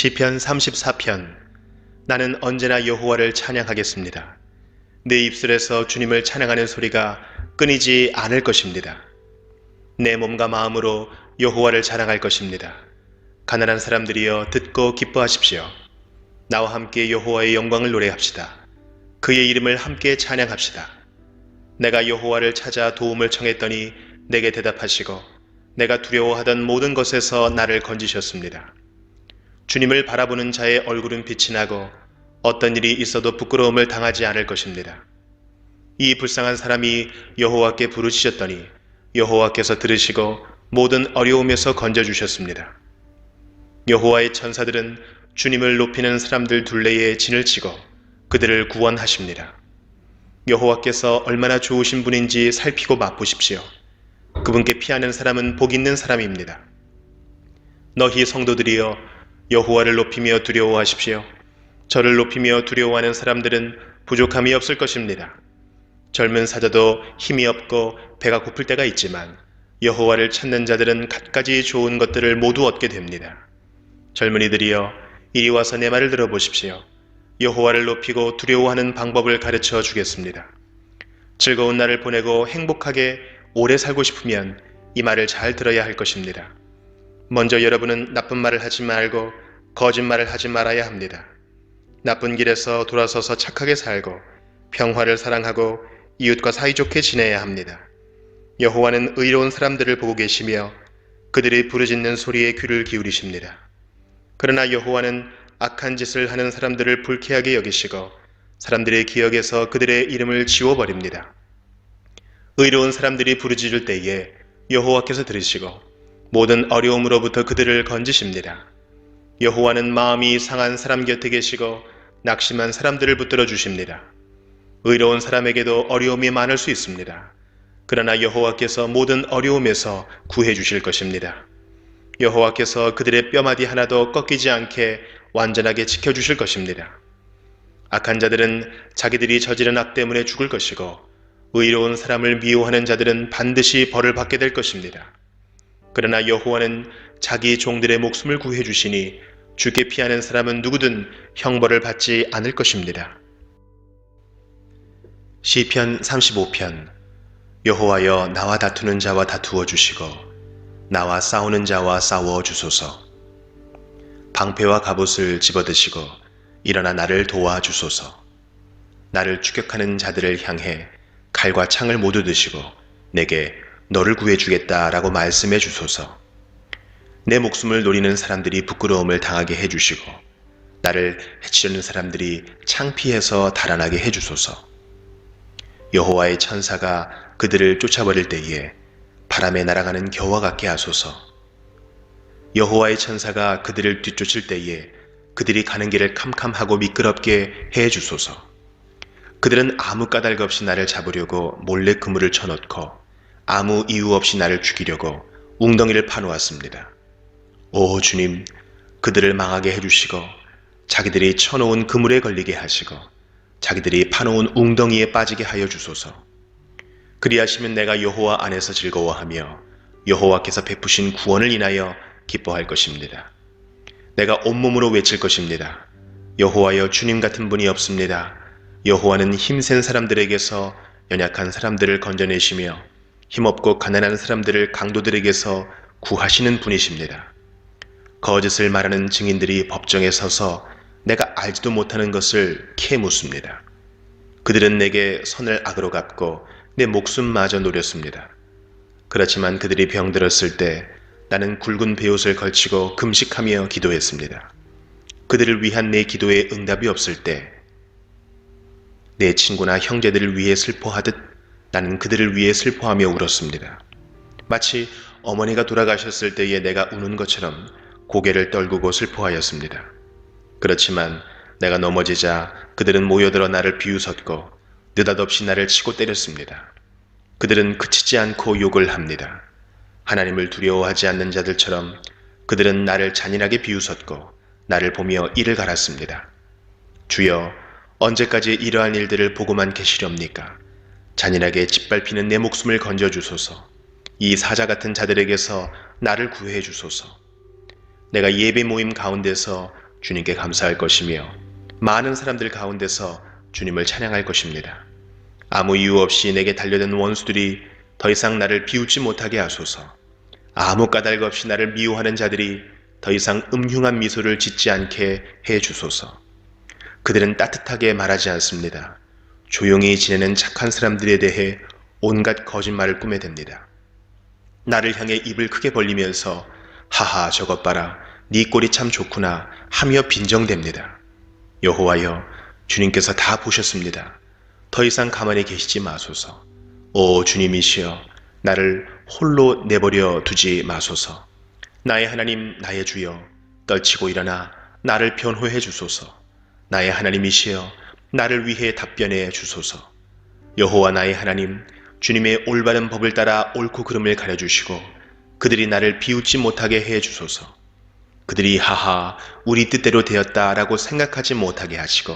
시편 34편. 나는 언제나 여호와를 찬양하겠습니다. 내 입술에서 주님을 찬양하는 소리가 끊이지 않을 것입니다. 내 몸과 마음으로 여호와를 자랑할 것입니다. 가난한 사람들이여 듣고 기뻐하십시오. 나와 함께 여호와의 영광을 노래합시다. 그의 이름을 함께 찬양합시다. 내가 여호와를 찾아 도움을 청했더니 내게 대답하시고 내가 두려워하던 모든 것에서 나를 건지셨습니다. 주님을 바라보는 자의 얼굴은 빛이 나고 어떤 일이 있어도 부끄러움을 당하지 않을 것입니다. 이 불쌍한 사람이 여호와께 부르짖었더니 여호와께서 들으시고 모든 어려움에서 건져주셨습니다. 여호와의 천사들은 주님을 높이는 사람들 둘레에 진을 치고 그들을 구원하십니다. 여호와께서 얼마나 좋으신 분인지 살피고 맛보십시오. 그분께 피하는 사람은 복 있는 사람입니다. 너희 성도들이여 여호와를 높이며 두려워하십시오. 저를 높이며 두려워하는 사람들은 부족함이 없을 것입니다. 젊은 사자도 힘이 없고 배가 고플 때가 있지만 여호와를 찾는 자들은 갖가지 좋은 것들을 모두 얻게 됩니다. 젊은이들이여 이리 와서 내 말을 들어보십시오. 여호와를 높이고 두려워하는 방법을 가르쳐 주겠습니다. 즐거운 날을 보내고 행복하게 오래 살고 싶으면 이 말을 잘 들어야 할 것입니다. 먼저 여러분은 나쁜 말을 하지 말고 거짓말을 하지 말아야 합니다. 나쁜 길에서 돌아서서 착하게 살고 평화를 사랑하고 이웃과 사이좋게 지내야 합니다. 여호와는 의로운 사람들을 보고 계시며 그들이 부르짖는 소리에 귀를 기울이십니다. 그러나 여호와는 악한 짓을 하는 사람들을 불쾌하게 여기시고 사람들의 기억에서 그들의 이름을 지워버립니다. 의로운 사람들이 부르짖을 때에 여호와께서 들으시고 모든 어려움으로부터 그들을 건지십니다. 여호와는 마음이 상한 사람 곁에 계시고 낙심한 사람들을 붙들어 주십니다. 의로운 사람에게도 어려움이 많을 수 있습니다. 그러나 여호와께서 모든 어려움에서 구해 주실 것입니다. 여호와께서 그들의 뼈마디 하나도 꺾이지 않게 완전하게 지켜주실 것입니다. 악한 자들은 자기들이 저지른 악 때문에 죽을 것이고 의로운 사람을 미워하는 자들은 반드시 벌을 받게 될 것입니다. 그러나 여호와는 자기 종들의 목숨을 구해 주시니 주께 피하는 사람은 누구든 형벌을 받지 않을 것입니다. 시편 35편. 여호와여 나와 다투는 자와 다투어 주시고 나와 싸우는 자와 싸워 주소서. 방패와 갑옷을 집어드시고 일어나 나를 도와주소서. 나를 추격하는 자들을 향해 칼과 창을 모두 드시고 내게 너를 구해주겠다라고 말씀해 주소서. 내 목숨을 노리는 사람들이 부끄러움을 당하게 해주시고 나를 해치려는 사람들이 창피해서 달아나게 해주소서. 여호와의 천사가 그들을 쫓아버릴 때에 바람에 날아가는 겨와 같게 하소서. 여호와의 천사가 그들을 뒤쫓을 때에 그들이 가는 길을 캄캄하고 미끄럽게 해주소서. 그들은 아무 까닭 없이 나를 잡으려고 몰래 그물을 쳐놓고 아무 이유 없이 나를 죽이려고 웅덩이를 파놓았습니다. 오 주님, 그들을 망하게 해주시고 자기들이 쳐놓은 그물에 걸리게 하시고 자기들이 파놓은 웅덩이에 빠지게 하여 주소서. 그리하시면 내가 여호와 안에서 즐거워하며 여호와께서 베푸신 구원을 인하여 기뻐할 것입니다. 내가 온몸으로 외칠 것입니다. 여호와여 주님 같은 분이 없습니다. 여호와는 힘센 사람들에게서 연약한 사람들을 건져내시며 힘없고 가난한 사람들을 강도들에게서 구하시는 분이십니다. 거짓을 말하는 증인들이 법정에 서서 내가 알지도 못하는 것을 캐묻습니다. 그들은 내게 선을 악으로 갚고 내 목숨마저 노렸습니다. 그렇지만 그들이 병들었을 때 나는 굵은 베옷을 걸치고 금식하며 기도했습니다. 그들을 위한 내 기도에 응답이 없을 때 내 친구나 형제들을 위해 슬퍼하듯 나는 그들을 위해 슬퍼하며 울었습니다. 마치 어머니가 돌아가셨을 때에 내가 우는 것처럼 고개를 떨구고 슬퍼하였습니다. 그렇지만 내가 넘어지자 그들은 모여들어 나를 비웃었고 느닷없이 나를 치고 때렸습니다. 그들은 그치지 않고 욕을 합니다. 하나님을 두려워하지 않는 자들처럼 그들은 나를 잔인하게 비웃었고 나를 보며 이를 갈았습니다. 주여, 언제까지 이러한 일들을 보고만 계시렵니까? 잔인하게 짓밟히는 내 목숨을 건져주소서. 이 사자 같은 자들에게서 나를 구해 주소서. 내가 예배 모임 가운데서 주님께 감사할 것이며 많은 사람들 가운데서 주님을 찬양할 것입니다. 아무 이유 없이 내게 달려든 원수들이 더 이상 나를 비웃지 못하게 하소서. 아무 까닭 없이 나를 미워하는 자들이 더 이상 음흉한 미소를 짓지 않게 해 주소서. 그들은 따뜻하게 말하지 않습니다. 조용히 지내는 착한 사람들에 대해 온갖 거짓말을 꾸며댑니다. 나를 향해 입을 크게 벌리면서 하하 저것 봐라 네 꼴이 참 좋구나 하며 빈정댑니다. 여호와여, 주님께서 다 보셨습니다. 더 이상 가만히 계시지 마소서. 오 주님이시여, 나를 홀로 내버려 두지 마소서. 나의 하나님, 나의 주여, 떨치고 일어나 나를 변호해 주소서. 나의 하나님이시여, 나를 위해 답변해 주소서. 여호와 나의 하나님, 주님의 올바른 법을 따라 옳고 그름을 가려주시고 그들이 나를 비웃지 못하게 해 주소서. 그들이 하하 우리 뜻대로 되었다 라고 생각하지 못하게 하시고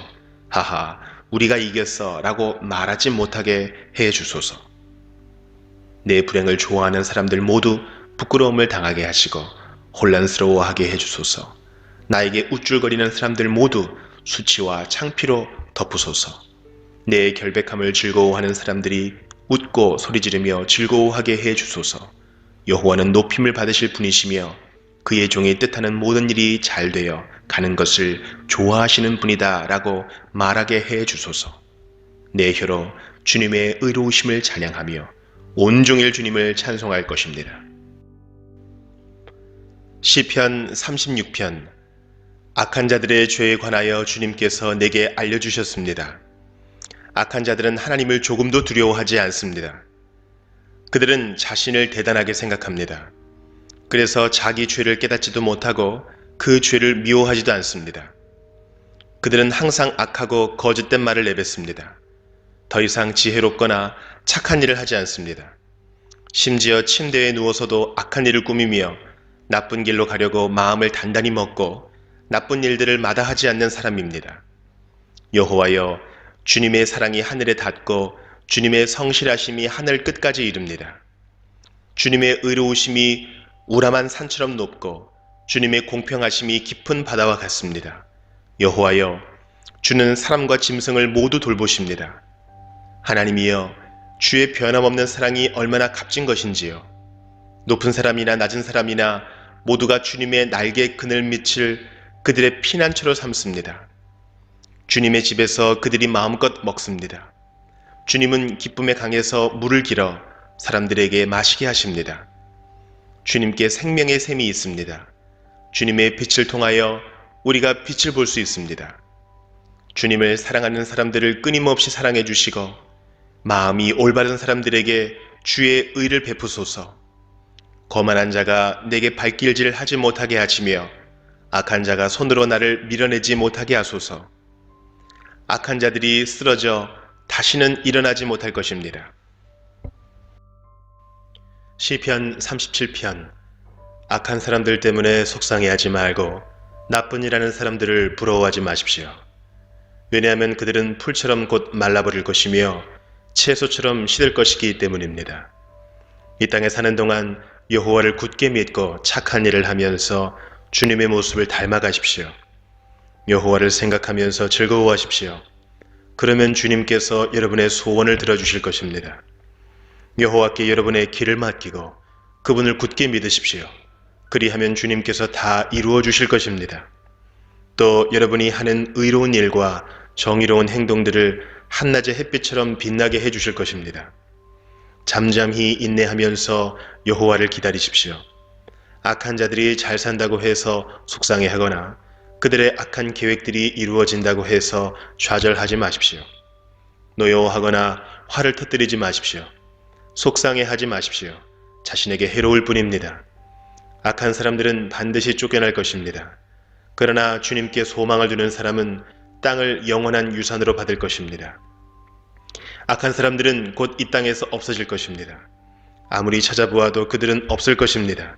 하하 우리가 이겼어 라고 말하지 못하게 해 주소서. 내 불행을 좋아하는 사람들 모두 부끄러움을 당하게 하시고 혼란스러워하게 해 주소서. 나에게 우쭐거리는 사람들 모두 수치와 창피로 덮으소서. 내 결백함을 즐거워하는 사람들이 웃고 소리지르며 즐거워하게 해 주소서. 여호와는 높임을 받으실 분이시며 그의 종이 뜻하는 모든 일이 잘 되어 가는 것을 좋아하시는 분이다 라고 말하게 해 주소서. 내 혀로 주님의 의로우심을 찬양하며 온종일 주님을 찬송할 것입니다. 시편 36편. 악한 자들의 죄에 관하여 주님께서 내게 알려주셨습니다. 악한 자들은 하나님을 조금도 두려워하지 않습니다. 그들은 자신을 대단하게 생각합니다. 그래서 자기 죄를 깨닫지도 못하고 그 죄를 미워하지도 않습니다. 그들은 항상 악하고 거짓된 말을 내뱉습니다. 더 이상 지혜롭거나 착한 일을 하지 않습니다. 심지어 침대에 누워서도 악한 일을 꾸미며 나쁜 길로 가려고 마음을 단단히 먹고 나쁜 일들을 마다하지 않는 사람입니다. 여호와여, 주님의 사랑이 하늘에 닿고 주님의 성실하심이 하늘 끝까지 이릅니다. 주님의 의로우심이 우람한 산처럼 높고 주님의 공평하심이 깊은 바다와 같습니다. 여호와여, 주는 사람과 짐승을 모두 돌보십니다. 하나님이여, 주의 변함없는 사랑이 얼마나 값진 것인지요. 높은 사람이나 낮은 사람이나 모두가 주님의 날개 그늘 밑을 그들의 피난처로 삼습니다. 주님의 집에서 그들이 마음껏 먹습니다. 주님은 기쁨의 강에서 물을 길어 사람들에게 마시게 하십니다. 주님께 생명의 샘이 있습니다. 주님의 빛을 통하여 우리가 빛을 볼 수 있습니다. 주님을 사랑하는 사람들을 끊임없이 사랑해 주시고 마음이 올바른 사람들에게 주의 의를 베푸소서. 거만한 자가 내게 발길질 하지 못하게 하시며 악한 자가 손으로 나를 밀어내지 못하게 하소서. 악한 자들이 쓰러져 다시는 일어나지 못할 것입니다. 시편 37편. 악한 사람들 때문에 속상해하지 말고 나쁜 일하는 사람들을 부러워하지 마십시오. 왜냐하면 그들은 풀처럼 곧 말라버릴 것이며 채소처럼 시들 것이기 때문입니다. 이 땅에 사는 동안 여호와를 굳게 믿고 착한 일을 하면서 주님의 모습을 닮아가십시오. 여호와를 생각하면서 즐거워하십시오. 그러면 주님께서 여러분의 소원을 들어주실 것입니다. 여호와께 여러분의 길을 맡기고 그분을 굳게 믿으십시오. 그리하면 주님께서 다 이루어 주실 것입니다. 또 여러분이 하는 의로운 일과 정의로운 행동들을 한낮의 햇빛처럼 빛나게 해주실 것입니다. 잠잠히 인내하면서 여호와를 기다리십시오. 악한 자들이 잘 산다고 해서 속상해하거나 그들의 악한 계획들이 이루어진다고 해서 좌절하지 마십시오. 노여워하거나 화를 터뜨리지 마십시오. 속상해하지 마십시오. 자신에게 해로울 뿐입니다. 악한 사람들은 반드시 쫓겨날 것입니다. 그러나 주님께 소망을 두는 사람은 땅을 영원한 유산으로 받을 것입니다. 악한 사람들은 곧 이 땅에서 없어질 것입니다. 아무리 찾아보아도 그들은 없을 것입니다.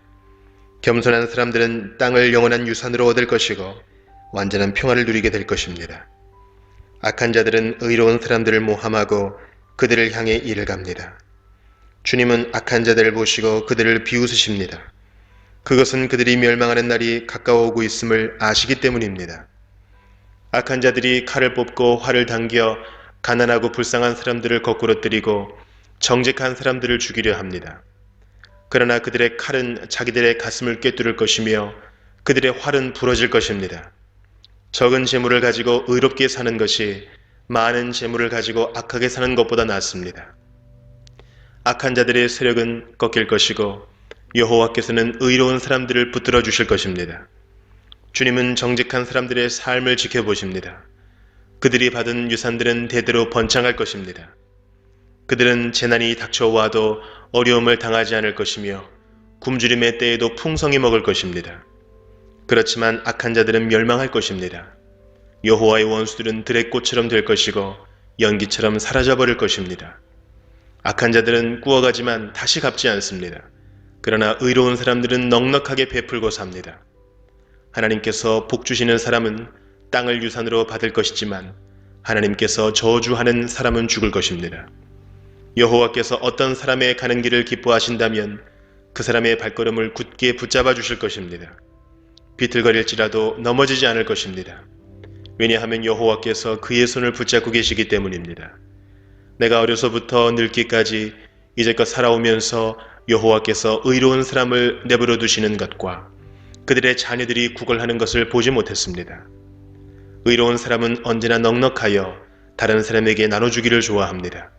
겸손한 사람들은 땅을 영원한 유산으로 얻을 것이고 완전한 평화를 누리게 될 것입니다. 악한 자들은 의로운 사람들을 모함하고 그들을 향해 이를 갑니다. 주님은 악한 자들을 보시고 그들을 비웃으십니다. 그것은 그들이 멸망하는 날이 가까워 오고 있음을 아시기 때문입니다. 악한 자들이 칼을 뽑고 활을 당겨 가난하고 불쌍한 사람들을 거꾸로 때리고 정직한 사람들을 죽이려 합니다. 그러나 그들의 칼은 자기들의 가슴을 꿰뚫을 것이며 그들의 활은 부러질 것입니다. 적은 재물을 가지고 의롭게 사는 것이 많은 재물을 가지고 악하게 사는 것보다 낫습니다. 악한 자들의 세력은 꺾일 것이고 여호와께서는 의로운 사람들을 붙들어 주실 것입니다. 주님은 정직한 사람들의 삶을 지켜보십니다. 그들이 받은 유산들은 대대로 번창할 것입니다. 그들은 재난이 닥쳐와도 어려움을 당하지 않을 것이며 굶주림의 때에도 풍성히 먹을 것입니다. 그렇지만 악한 자들은 멸망할 것입니다. 여호와의 원수들은 들의 꽃처럼 될 것이고 연기처럼 사라져버릴 것입니다. 악한 자들은 꾸어가지만 다시 갚지 않습니다. 그러나 의로운 사람들은 넉넉하게 베풀고 삽니다. 하나님께서 복 주시는 사람은 땅을 유산으로 받을 것이지만 하나님께서 저주하는 사람은 죽을 것입니다. 여호와께서 어떤 사람의 가는 길을 기뻐하신다면 그 사람의 발걸음을 굳게 붙잡아 주실 것입니다. 비틀거릴지라도 넘어지지 않을 것입니다. 왜냐하면 여호와께서 그의 손을 붙잡고 계시기 때문입니다. 내가 어려서부터 늙기까지 이제껏 살아오면서 여호와께서 의로운 사람을 내버려 두시는 것과 그들의 자녀들이 구걸하는 것을 보지 못했습니다. 의로운 사람은 언제나 넉넉하여 다른 사람에게 나눠주기를 좋아합니다.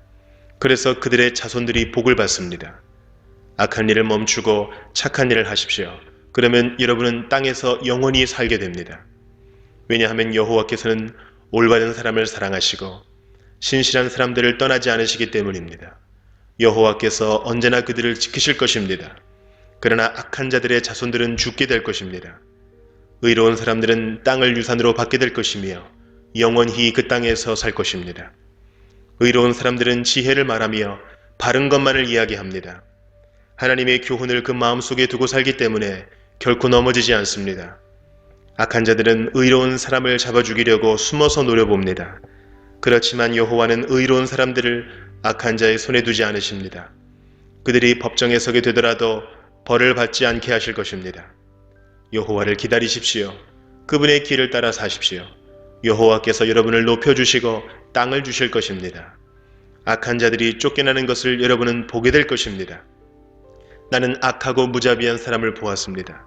그래서 그들의 자손들이 복을 받습니다. 악한 일을 멈추고 착한 일을 하십시오. 그러면 여러분은 땅에서 영원히 살게 됩니다. 왜냐하면 여호와께서는 올바른 사람을 사랑하시고 신실한 사람들을 떠나지 않으시기 때문입니다. 여호와께서 언제나 그들을 지키실 것입니다. 그러나 악한 자들의 자손들은 죽게 될 것입니다. 의로운 사람들은 땅을 유산으로 받게 될 것이며 영원히 그 땅에서 살 것입니다. 의로운 사람들은 지혜를 말하며 바른 것만을 이야기합니다. 하나님의 교훈을 그 마음속에 두고 살기 때문에 결코 넘어지지 않습니다. 악한 자들은 의로운 사람을 잡아 죽이려고 숨어서 노려봅니다. 그렇지만 여호와는 의로운 사람들을 악한 자의 손에 두지 않으십니다. 그들이 법정에 서게 되더라도 벌을 받지 않게 하실 것입니다. 여호와를 기다리십시오. 그분의 길을 따라 사십시오. 여호와께서 여러분을 높여주시고 땅을 주실 것입니다. 악한 자들이 쫓겨나는 것을 여러분은 보게 될 것입니다. 나는 악하고 무자비한 사람을 보았습니다.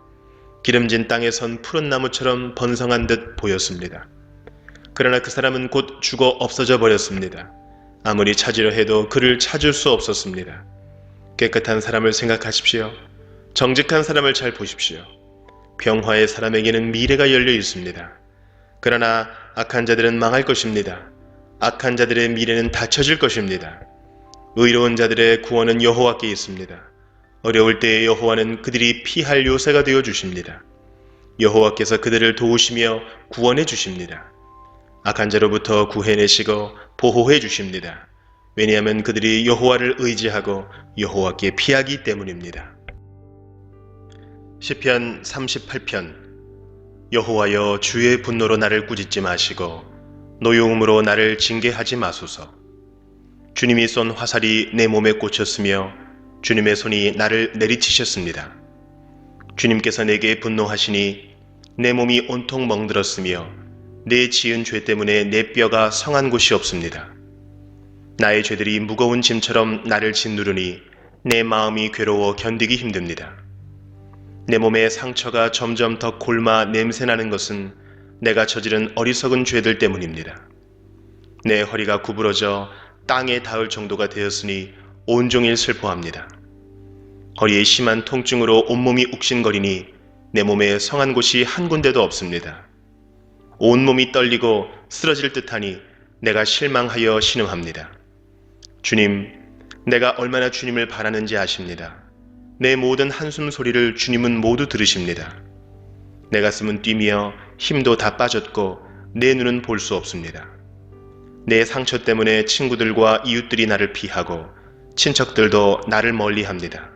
기름진 땅에 선 푸른 나무처럼 번성한 듯 보였습니다. 그러나 그 사람은 곧 죽어 없어져 버렸습니다. 아무리 찾으려 해도 그를 찾을 수 없었습니다. 깨끗한 사람을 생각하십시오. 정직한 사람을 잘 보십시오. 병화의 사람에게는 미래가 열려 있습니다. 그러나 악한 자들은 망할 것입니다. 악한 자들의 미래는 닫혀질 것입니다. 의로운 자들의 구원은 여호와께 있습니다. 어려울 때에 여호와는 그들이 피할 요새가 되어 주십니다. 여호와께서 그들을 도우시며 구원해 주십니다. 악한 자로부터 구해내시고 보호해 주십니다. 왜냐하면 그들이 여호와를 의지하고 여호와께 피하기 때문입니다. 시편 38편. 여호와여, 주의 분노로 나를 꾸짖지 마시고 노여움으로 나를 징계하지 마소서. 주님이 쏜 화살이 내 몸에 꽂혔으며 주님의 손이 나를 내리치셨습니다. 주님께서 내게 분노하시니 내 몸이 온통 멍들었으며 내 지은 죄 때문에 내 뼈가 성한 곳이 없습니다. 나의 죄들이 무거운 짐처럼 나를 짓누르니 내 마음이 괴로워 견디기 힘듭니다. 내 몸의 상처가 점점 더 골마 냄새나는 것은 내가 저지른 어리석은 죄들 때문입니다. 내 허리가 구부러져 땅에 닿을 정도가 되었으니 온종일 슬퍼합니다. 허리에 심한 통증으로 온몸이 욱신거리니 내 몸에 성한 곳이 한 군데도 없습니다. 온몸이 떨리고 쓰러질 듯하니 내가 실망하여 신음합니다. 주님, 내가 얼마나 주님을 바라는지 아십니다. 내 모든 한숨 소리를 주님은 모두 들으십니다. 내 가슴은 뛰며 힘도 다 빠졌고 내 눈은 볼 수 없습니다. 내 상처 때문에 친구들과 이웃들이 나를 피하고 친척들도 나를 멀리합니다.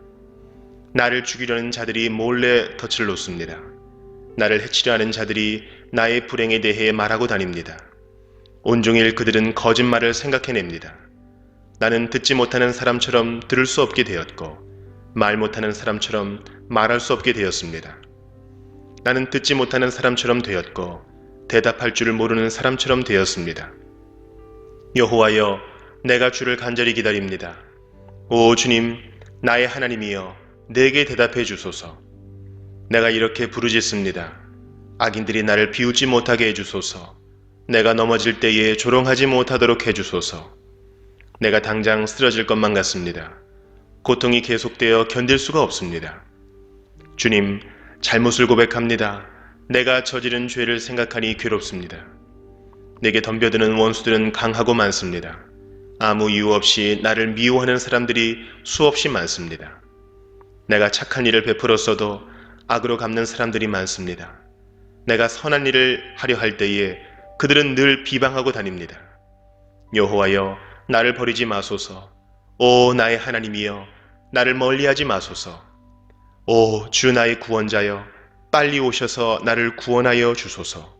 나를 죽이려는 자들이 몰래 덫을 놓습니다. 나를 해치려 하는 자들이 나의 불행에 대해 말하고 다닙니다. 온종일 그들은 거짓말을 생각해냅니다. 나는 듣지 못하는 사람처럼 들을 수 없게 되었고 말 못하는 사람처럼 말할 수 없게 되었습니다. 나는 듣지 못하는 사람처럼 되었고 대답할 줄을 모르는 사람처럼 되었습니다. 여호와여, 내가 주를 간절히 기다립니다. 오 주님, 나의 하나님이여, 내게 대답해 주소서. 내가 이렇게 부르짖습니다. 악인들이 나를 비웃지 못하게 해주소서. 내가 넘어질 때에 조롱하지 못하도록 해주소서. 내가 당장 쓰러질 것만 같습니다. 고통이 계속되어 견딜 수가 없습니다. 주님, 잘못을 고백합니다. 내가 저지른 죄를 생각하니 괴롭습니다. 내게 덤벼드는 원수들은 강하고 많습니다. 아무 이유 없이 나를 미워하는 사람들이 수없이 많습니다. 내가 착한 일을 베풀었어도 악으로 갚는 사람들이 많습니다. 내가 선한 일을 하려 할 때에 그들은 늘 비방하고 다닙니다. 여호와여, 나를 버리지 마소서. 오 나의 하나님이여, 나를 멀리하지 마소서. 오 주 나의 구원자여, 빨리 오셔서 나를 구원하여 주소서.